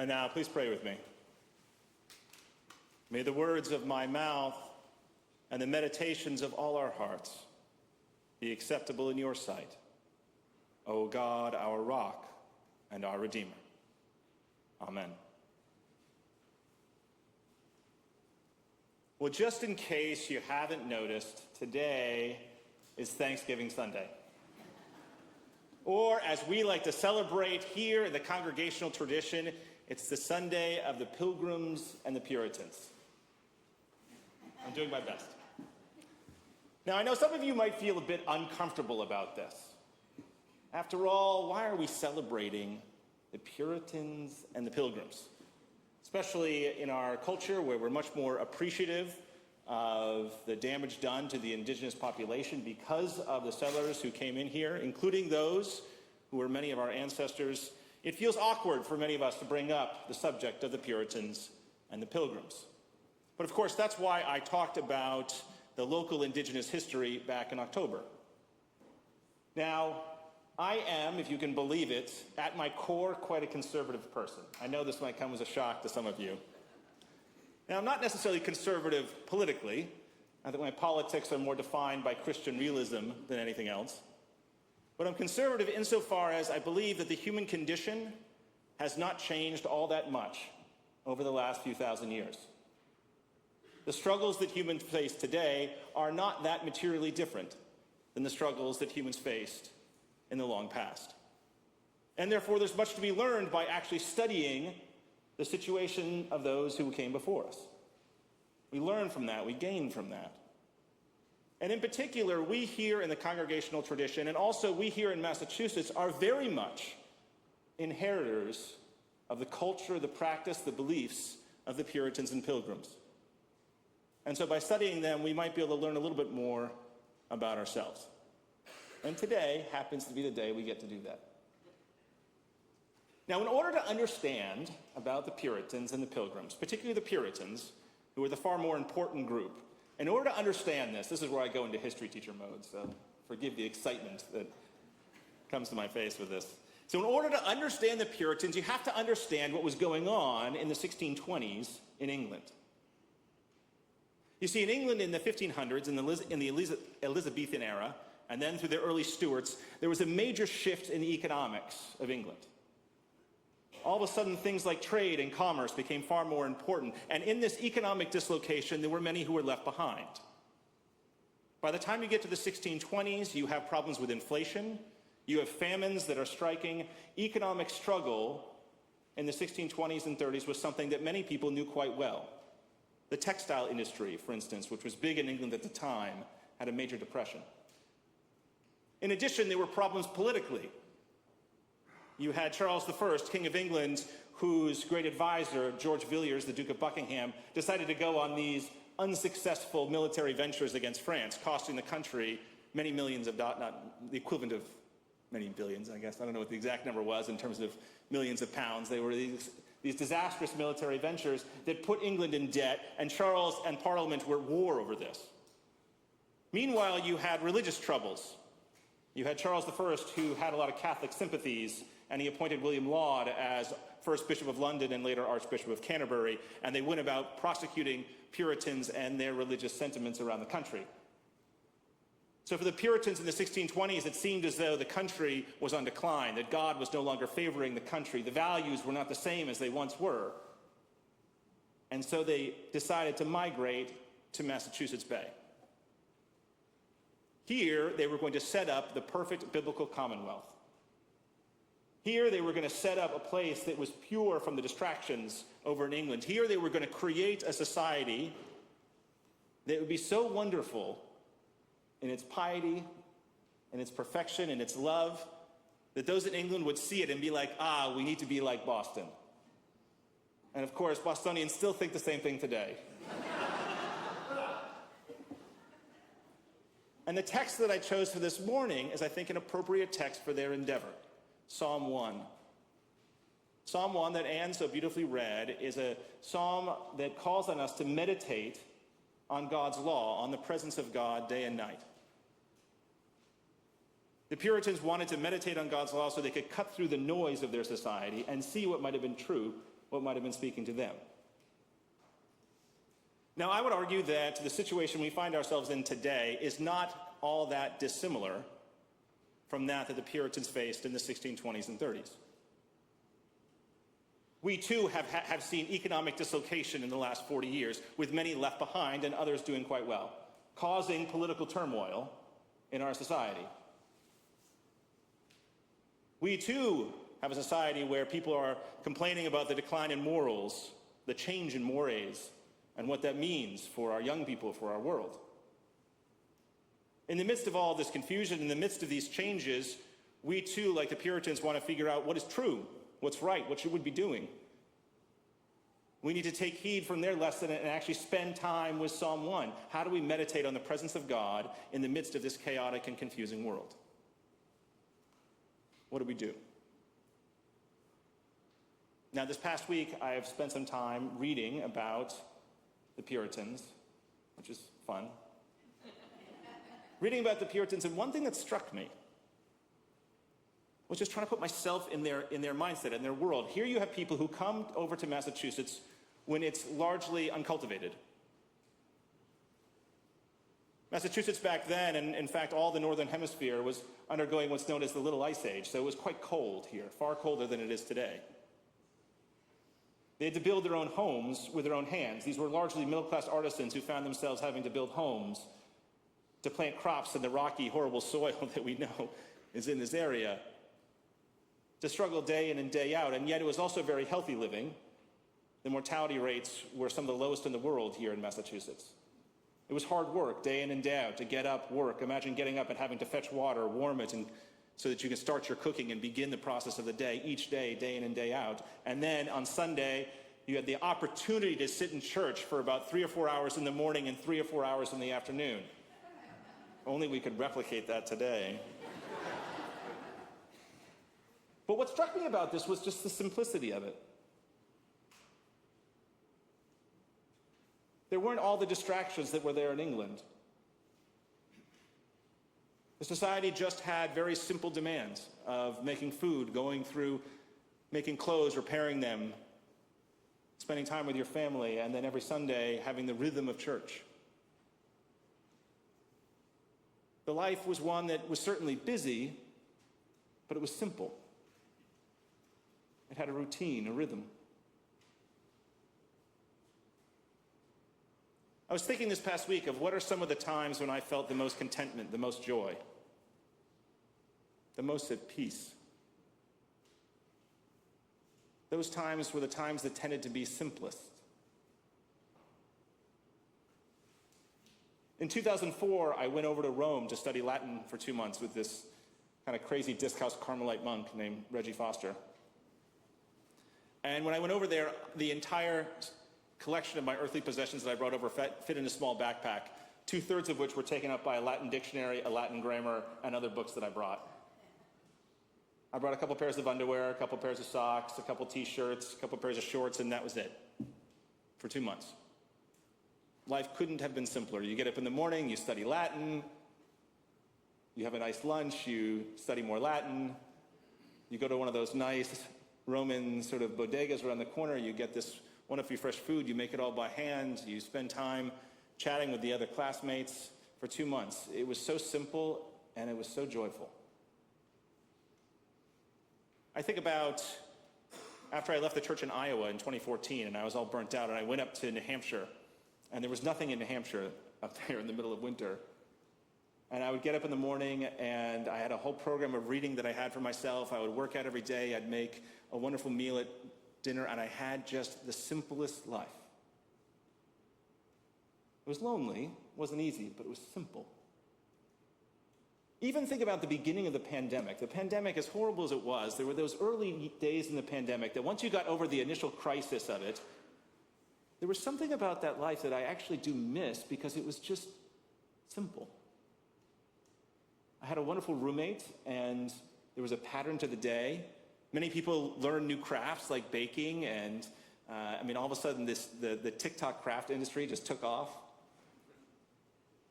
And now, please pray with me. May the words of my mouth and the meditations of all our hearts be acceptable in your sight, O God, our rock and our Redeemer. Amen. Well, just in case you haven't noticed, today is Thanksgiving Sunday. Or, as we like to celebrate here in the congregational tradition, it's the Sunday of the Pilgrims and the Puritans. I'm doing my best. Now, I know some of you might feel a bit uncomfortable about this. After all, why are we celebrating the Puritans and the Pilgrims? Especially in our culture where we're much more appreciative of the damage done to the indigenous population because of the settlers who came in here, including those who were many of our ancestors. It feels awkward for many of us to bring up the subject of the Puritans and the Pilgrims. But of course, that's why I talked about the local indigenous history back in October. Now, I am, if you can believe it, at my core, quite a conservative person. I know this might come as a shock to some of you. Now, I'm not necessarily conservative politically. I think my politics are more defined by Christian realism than anything else. But I'm conservative insofar as I believe that the human condition has not changed all that much over the last few thousand years. The struggles that humans face today are not that materially different than the struggles that humans faced in the long past. And therefore, there's much to be learned by actually studying the situation of those who came before us. We learn from that, we gain from that. And in particular, we here in the congregational tradition, and also we here in Massachusetts, are very much inheritors of the culture, the practice, the beliefs of the Puritans and Pilgrims. And so by studying them, we might be able to learn a little bit more about ourselves. And today happens to be the day we get to do that. Now, in order to understand about the Puritans and the Pilgrims, particularly the Puritans, who are the far more important group, in order to understand this is where I go into history teacher mode, so forgive the excitement that comes to my face with this. So in order to understand the Puritans, you have to understand what was going on in the 1620s in England. You see, in England in the 1500s, in the Elizabethan era, and then through the early Stuarts, there was a major shift in the economics of England. All of a sudden, things like trade and commerce became far more important. And in this economic dislocation, there were many who were left behind. By the time you get to the 1620s, you have problems with inflation. You have famines that are striking. Economic struggle in the 1620s and 30s was something that many people knew quite well. The textile industry, for instance, which was big in England at the time, had a major depression. In addition, there were problems politically. You had Charles I, King of England, whose great advisor, George Villiers, the Duke of Buckingham, decided to go on these unsuccessful military ventures against France, costing the country many millions of dollars, not the equivalent of many billions, I guess. I don't know what the exact number was in terms of millions of pounds. They were these disastrous military ventures that put England in debt, and Charles and Parliament were at war over this. Meanwhile, you had religious troubles. You had Charles I, who had a lot of Catholic sympathies, and he appointed William Laud as first Bishop of London and later Archbishop of Canterbury, and they went about prosecuting Puritans and their religious sentiments around the country. So for the Puritans in the 1620s, it seemed as though the country was on decline, that God was no longer favoring the country. The values were not the same as they once were. And so they decided to migrate to Massachusetts Bay. Here, they were going to set up the perfect biblical commonwealth. Here, they were going to set up a place that was pure from the distractions over in England. Here, they were going to create a society that would be so wonderful in its piety, in its perfection, in its love, that those in England would see it and be like, we need to be like Boston. And of course, Bostonians still think the same thing today. And the text that I chose for this morning is, I think, an appropriate text for their endeavor. Psalm 1. Psalm 1 that Anne so beautifully read is a psalm that calls on us to meditate on God's law, on the presence of God day and night. The Puritans wanted to meditate on God's law so they could cut through the noise of their society and see what might have been true what might have been speaking to them. Now, I would argue that the situation we find ourselves in today is not all that dissimilar from that the Puritans faced in the 1620s and 30s. We too have seen economic dislocation in the last 40 years, with many left behind and others doing quite well, causing political turmoil in our society. We too have a society where people are complaining about the decline in morals, the change in mores, and what that means for our young people, for our world. In the midst of all this confusion, in the midst of these changes, we too, like the Puritans, want to figure out what is true, what's right, what should we be doing. We need to take heed from their lesson and actually spend time with Psalm 1. How do we meditate on the presence of God in the midst of this chaotic and confusing world? What do we do? Now, this past week, I have spent some time reading about the Puritans, which is fun. Reading about the Puritans, and one thing that struck me was just trying to put myself in their mindset, in their world. Here you have people who come over to Massachusetts when it's largely uncultivated. Massachusetts back then, and in fact all the northern hemisphere, was undergoing what's known as the Little Ice Age, so it was quite cold here, far colder than it is today. They had to build their own homes with their own hands. These were largely middle-class artisans who found themselves having to build homes to plant crops in the rocky, horrible soil that we know is in this area, to struggle day in and day out. And yet it was also very healthy living. The mortality rates were some of the lowest in the world here in Massachusetts. It was hard work, day in and day out, to get up, work. Imagine getting up and having to fetch water, warm it, and so that you can start your cooking and begin the process of the day, each day, day in and day out. And then on Sunday, you had the opportunity to sit in church for about 3 or 4 hours in the morning and 3 or 4 hours in the afternoon. Only we could replicate that today. But what struck me about this was just the simplicity of it. There weren't all the distractions that were there in England. The society just had very simple demands of making food, going through making clothes, repairing them, spending time with your family, and then every Sunday having the rhythm of church. The life was one that was certainly busy, but it was simple. It had a routine, a rhythm. I was thinking this past week of what are some of the times when I felt the most contentment, the most joy, the most at peace. Those times were the times that tended to be simplest. In 2004, I went over to Rome to study Latin for 2 months with this kind of crazy disc house Carmelite monk named Reggie Foster. And when I went over there, the entire collection of my earthly possessions that I brought over fit in a small backpack, 2/3 of which were taken up by a Latin dictionary, a Latin grammar, and other books that I brought. I brought a couple pairs of underwear, a couple pairs of socks, a couple t-shirts, a couple pairs of shorts, and that was it for 2 months. Life couldn't have been simpler. You get up in the morning, you study Latin, you have a nice lunch, you study more Latin, you go to one of those nice Roman sort of bodegas around the corner, you get this wonderfully fresh food, you make it all by hand, you spend time chatting with the other classmates for 2 months. It was so simple and it was so joyful. I think about after I left the church in Iowa in 2014 and I was all burnt out and I went up to New Hampshire and there was nothing in New Hampshire up there in the middle of winter. And I would get up in the morning and I had a whole program of reading that I had for myself. I would work out every day. I'd make a wonderful meal at dinner and I had just the simplest life. It was lonely, wasn't easy, but it was simple. Even think about the beginning of the pandemic. The pandemic, as horrible as it was, there were those early days in the pandemic that once you got over the initial crisis of it, there was something about that life that I actually do miss because it was just simple. I had a wonderful roommate and there was a pattern to the day. Many people learn new crafts like baking and all of a sudden the TikTok craft industry just took off.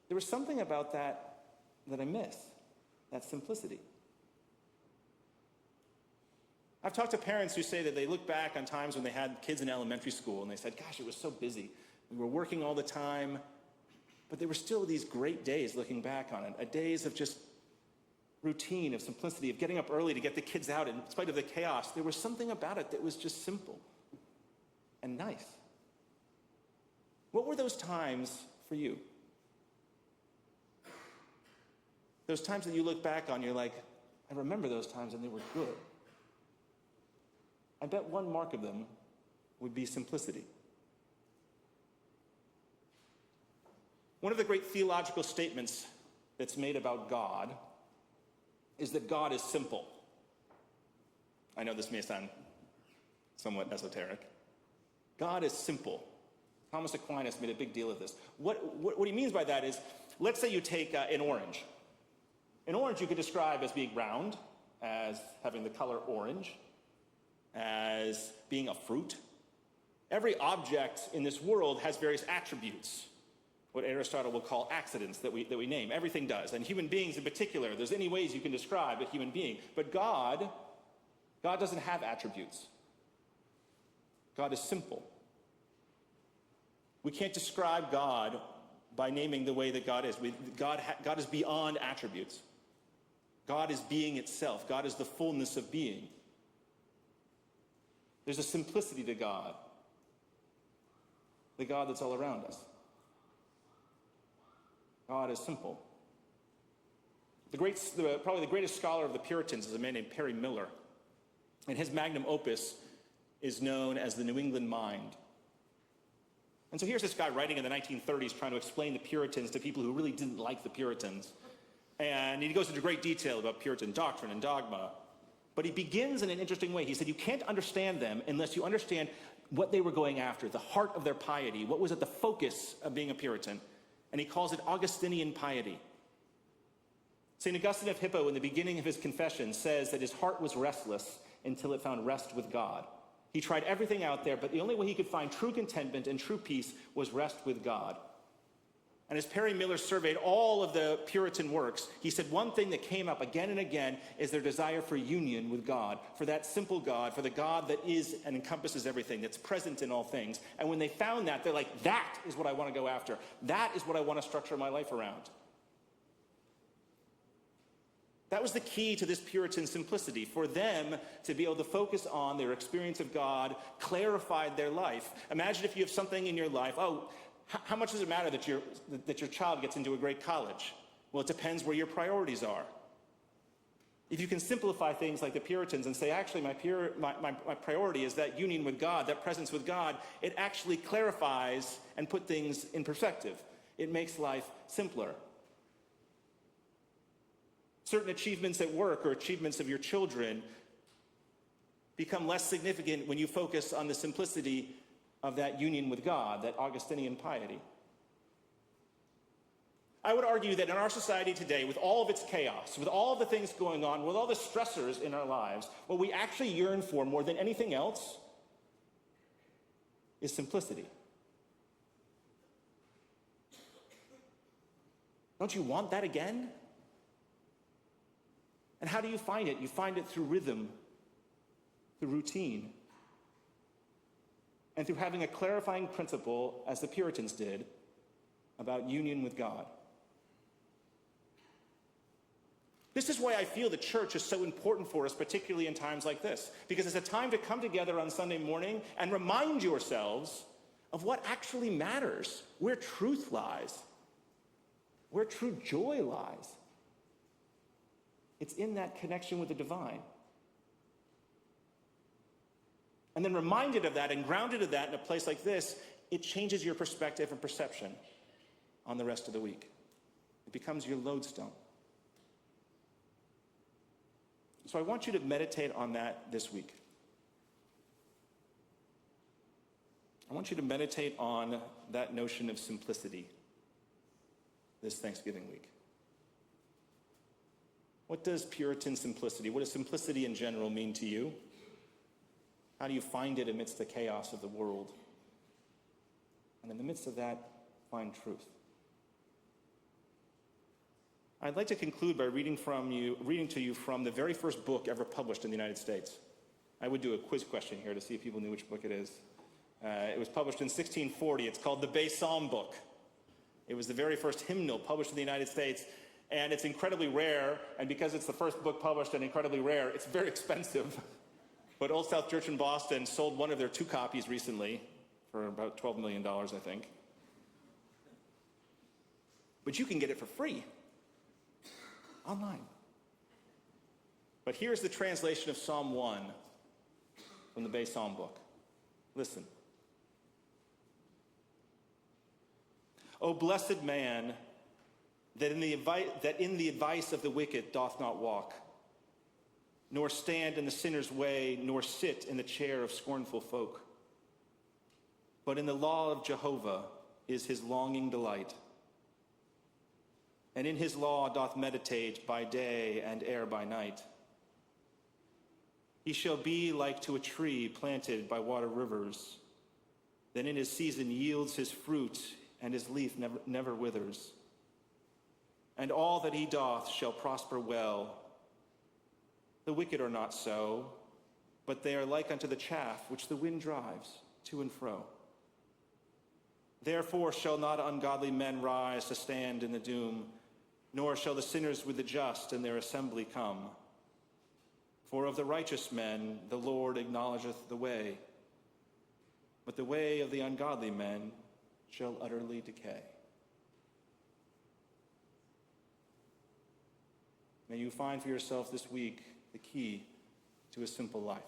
There was something about that I miss, that simplicity. I've talked to parents who say that they look back on times when they had kids in elementary school and they said, gosh, it was so busy. We were working all the time, but there were still these great days looking back on it, days of just routine, of simplicity, of getting up early to get the kids out in spite of the chaos. There was something about it that was just simple and nice. What were those times for you? Those times that you look back on, you're like, I remember those times and they were good. I bet one mark of them would be simplicity. One of the great theological statements that's made about God is that God is simple. I know this may sound somewhat esoteric. God is simple. Thomas Aquinas made a big deal of this. What he means by that is, let's say you take an orange. An orange you could describe as being round, as having the color orange, as being a fruit. Every object in this world has various attributes, what Aristotle will call accidents that we name. Everything does. And human beings in particular, there's any ways you can describe a human being. But God doesn't have attributes. God is simple. We can't describe God by naming the way that God is. God is beyond attributes. God is being itself. God is the fullness of being. There's a simplicity to God, the God that's all around us. God is simple. Probably the greatest scholar of the Puritans is a man named Perry Miller, and his magnum opus is known as the New England Mind. And so here's this guy writing in the 1930s trying to explain the Puritans to people who really didn't like the Puritans. And he goes into great detail about Puritan doctrine and dogma. But he begins in an interesting way. He said, you can't understand them unless you understand what they were going after, the heart of their piety, what was at the focus of being a Puritan. And he calls it Augustinian piety. St. Augustine of Hippo, in the beginning of his confession, says that his heart was restless until it found rest with God. He tried everything out there, but the only way he could find true contentment and true peace was rest with God. And as Perry Miller surveyed all of the Puritan works, he said one thing that came up again and again is their desire for union with God, for that simple God, for the God that is and encompasses everything, that's present in all things. And when they found that, they're like, that is what I want to go after. That is what I want to structure my life around. That was the key to this Puritan simplicity, for them to be able to focus on their experience of God, clarified their life. Imagine if you have something in your life, how much does it matter that your child gets into a great college? Well, it depends where your priorities are. If you can simplify things like the Puritans and say, actually, my priority is that union with God, that presence with God, it actually clarifies and puts things in perspective. It makes life simpler. Certain achievements at work or achievements of your children become less significant when you focus on the simplicity of that union with God, that Augustinian piety. I would argue that in our society today, with all of its chaos, with all of the things going on, with all the stressors in our lives, what we actually yearn for more than anything else is simplicity. Don't you want that again? And how do you find it? You find it through rhythm, through routine, and through having a clarifying principle, as the Puritans did, about union with God. This is why I feel the church is so important for us, particularly in times like this, because it's a time to come together on Sunday morning and remind yourselves of what actually matters, where truth lies, where true joy lies. It's in that connection with the divine. And then reminded of that and grounded of that in a place like this, it changes your perspective and perception on the rest of the week. It becomes your lodestone. So I want you to meditate on that this week. I want you to meditate on that notion of simplicity this Thanksgiving week. What does Puritan simplicity, what does simplicity in general mean to you? How do you find it amidst the chaos of the world? And in the midst of that, find truth. I'd like to conclude by reading to you from the very first book ever published in the United States. I would do a quiz question here to see if people knew which book it is. It was published in 1640. It's called the Bay Psalm Book. It was the very first hymnal published in the United States, and it's incredibly rare, and because it's the first book published and incredibly rare, it's very expensive. But Old South Church in Boston sold one of their 2 copies recently for about $12 million, I think. But you can get it for free online. But here's the translation of Psalm 1 from the Bay Psalm Book. Listen. O blessed man that in the advice of the wicked doth not walk, nor stand in the sinner's way, nor sit in the chair of scornful folk. But in the law of Jehovah is his longing delight, and in his law doth meditate by day and ere by night. He shall be like to a tree planted by water rivers, that in his season yields his fruit, and his leaf never withers. And all that he doth shall prosper well. The wicked are not so, but they are like unto the chaff which the wind drives to and fro. Therefore shall not ungodly men rise to stand in the doom, nor shall the sinners with the just in their assembly come. For of the righteous men the Lord acknowledgeth the way, but the way of the ungodly men shall utterly decay. May you find for yourself this week the key to a simple life.